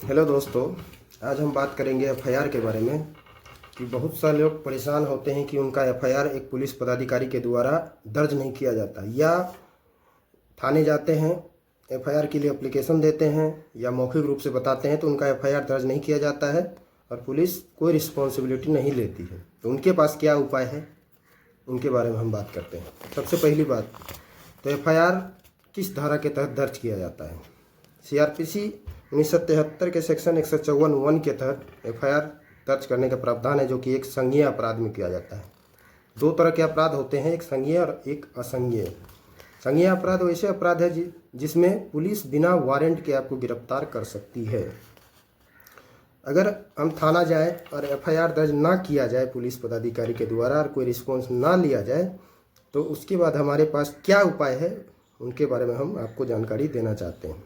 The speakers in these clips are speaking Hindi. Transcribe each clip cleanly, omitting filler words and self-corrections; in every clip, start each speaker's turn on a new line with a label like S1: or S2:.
S1: हेलो दोस्तों, आज हम बात करेंगे एफआईआर के बारे में कि बहुत सारे लोग परेशान होते हैं कि उनका एफआईआर एक पुलिस पदाधिकारी के द्वारा दर्ज नहीं किया जाता, या थाने जाते हैं एफआईआर के लिए एप्लीकेशन देते हैं या मौखिक रूप से बताते हैं तो उनका एफआईआर दर्ज नहीं किया जाता है और पुलिस कोई रिस्पॉन्सिबिलिटी नहीं लेती है। तो उनके पास क्या उपाय है, उनके बारे में हम बात करते हैं। सबसे पहली बात तो एफआईआर किस धारा के तहत दर्ज किया जाता है। सीआरपीसी 1973 के सेक्शन 154(1) के तहत एफआईआर दर्ज करने का प्रावधान है, जो कि एक संज्ञेय अपराध में किया जाता है। दो तरह के अपराध होते हैं, एक संज्ञेय और एक असंज्ञेय। संज्ञेय अपराध वैसे अपराध है जिसमें पुलिस बिना वारंट के आपको गिरफ्तार कर सकती है। अगर हम थाना जाए और एफआईआर दर्ज ना किया जाए पुलिस पदाधिकारी के द्वारा और कोई रिस्पॉन्स ना लिया जाए तो उसके बाद हमारे पास क्या उपाय है, उनके बारे में हम आपको जानकारी देना चाहते हैं।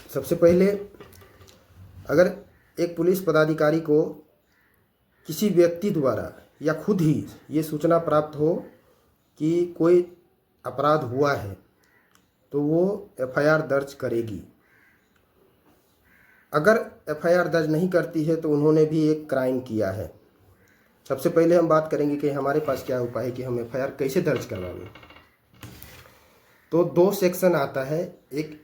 S1: सबसे पहले, अगर एक पुलिस पदाधिकारी को किसी व्यक्ति द्वारा या खुद ही ये सूचना प्राप्त हो कि कोई अपराध हुआ है तो वो एफआईआर दर्ज करेगी। अगर एफआईआर दर्ज नहीं करती है तो उन्होंने भी एक क्राइम किया है। सबसे पहले हम बात करेंगे कि हमारे पास क्या उपाय है कि हम एफआईआर कैसे दर्ज करवाएंगे। तो दो सेक्शन आता है, एक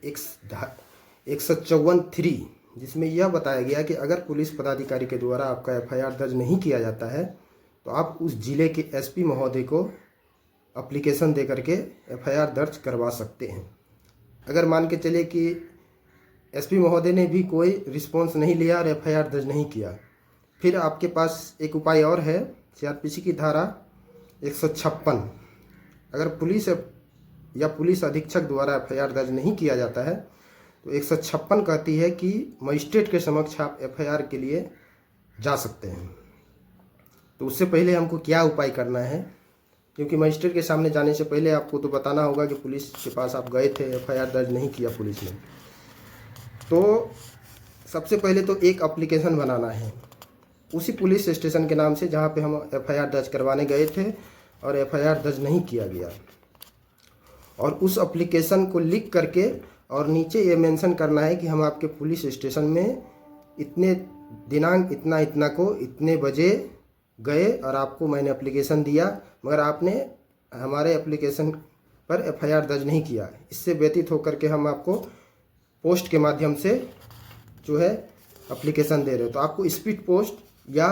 S1: 154(3), जिसमें यह बताया गया कि अगर पुलिस पदाधिकारी के द्वारा आपका एफआईआर दर्ज नहीं किया जाता है तो आप उस जिले के एसपी महोदय को एप्लीकेशन दे करके एफआईआर दर्ज करवा सकते हैं। अगर मान के चले कि एसपी महोदय ने भी कोई रिस्पॉन्स नहीं लिया और एफआईआर दर्ज नहीं किया, फिर आपके पास एक उपाय और है, सीआरपीसी की धारा 156। अगर पुलिस या पुलिस अधीक्षक द्वारा एफआईआर दर्ज नहीं किया जाता है तो 156 कहती है कि मजिस्ट्रेट के समक्ष आप एफआईआर के लिए जा सकते हैं। तो उससे पहले हमको क्या उपाय करना है, क्योंकि मजिस्ट्रेट के सामने जाने से पहले आपको तो बताना होगा कि पुलिस के पास आप गए थे, एफआईआर दर्ज नहीं किया पुलिस ने। तो सबसे पहले तो एक एप्लीकेशन बनाना है उसी पुलिस स्टेशन के नाम से जहाँ पे हम एफआईआर दर्ज करवाने गए थे और एफआईआर दर्ज नहीं किया गया, और उस एप्लीकेशन को लिख करके और नीचे ये मेंशन करना है कि हम आपके पुलिस स्टेशन में इतने दिनांक इतना इतना को इतने बजे गए और आपको मैंने एप्लीकेशन दिया, मगर आपने हमारे एप्लीकेशन पर एफआईआर दर्ज नहीं किया। इससे व्यतीत होकर के हम आपको पोस्ट के माध्यम से जो है एप्लीकेशन दे रहे हो, तो आपको स्पीड पोस्ट या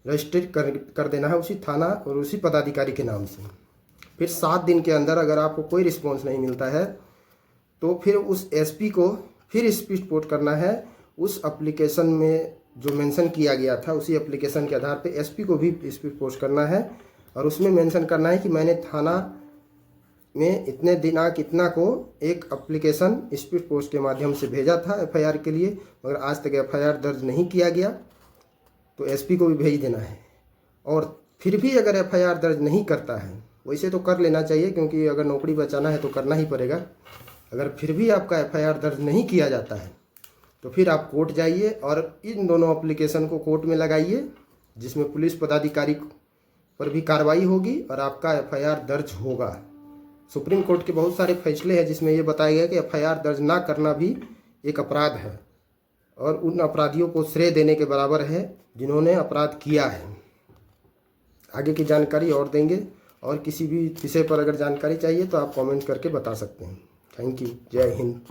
S1: रजिस्ट्रेट कर देना है उसी थाना और उसी पदाधिकारी के नाम से। फिर 7 दिन के अंदर अगर आपको कोई रिस्पॉन्स नहीं मिलता है तो फिर उस एसपी को फिर स्पीड पोस्ट करना है उस एप्लीकेशन में जो मेंशन किया गया था, उसी एप्लीकेशन के आधार पे एसपी को भी स्पीड पोस्ट करना है और उसमें मेंशन करना है कि मैंने थाना में इतने दिनांक इतना को एक एप्लीकेशन स्पीड पोस्ट के माध्यम से भेजा था एफआईआर के लिए, मगर आज तक एफआईआर दर्ज नहीं किया गया, तो एसपी को भी भेज देना है। और फिर भी अगर एफआईआर दर्ज नहीं करता है, वैसे तो कर लेना चाहिए क्योंकि अगर नौकरी बचाना है तो करना ही पड़ेगा, अगर फिर भी आपका एफआईआर दर्ज नहीं किया जाता है तो फिर आप कोर्ट जाइए और इन दोनों एप्लीकेशन को कोर्ट में लगाइए, जिसमें पुलिस पदाधिकारी पर भी कार्रवाई होगी और आपका एफआईआर दर्ज होगा। सुप्रीम कोर्ट के बहुत सारे फैसले हैं जिसमें ये बताया गया कि एफआईआर दर्ज ना करना भी एक अपराध है और उन अपराधियों को श्रेय देने के बराबर है जिन्होंने अपराध किया है। आगे की जानकारी और देंगे, और किसी भी विषय पर अगर जानकारी चाहिए तो आप कमेंट करके बता सकते हैं। Thank you. जय हिंद।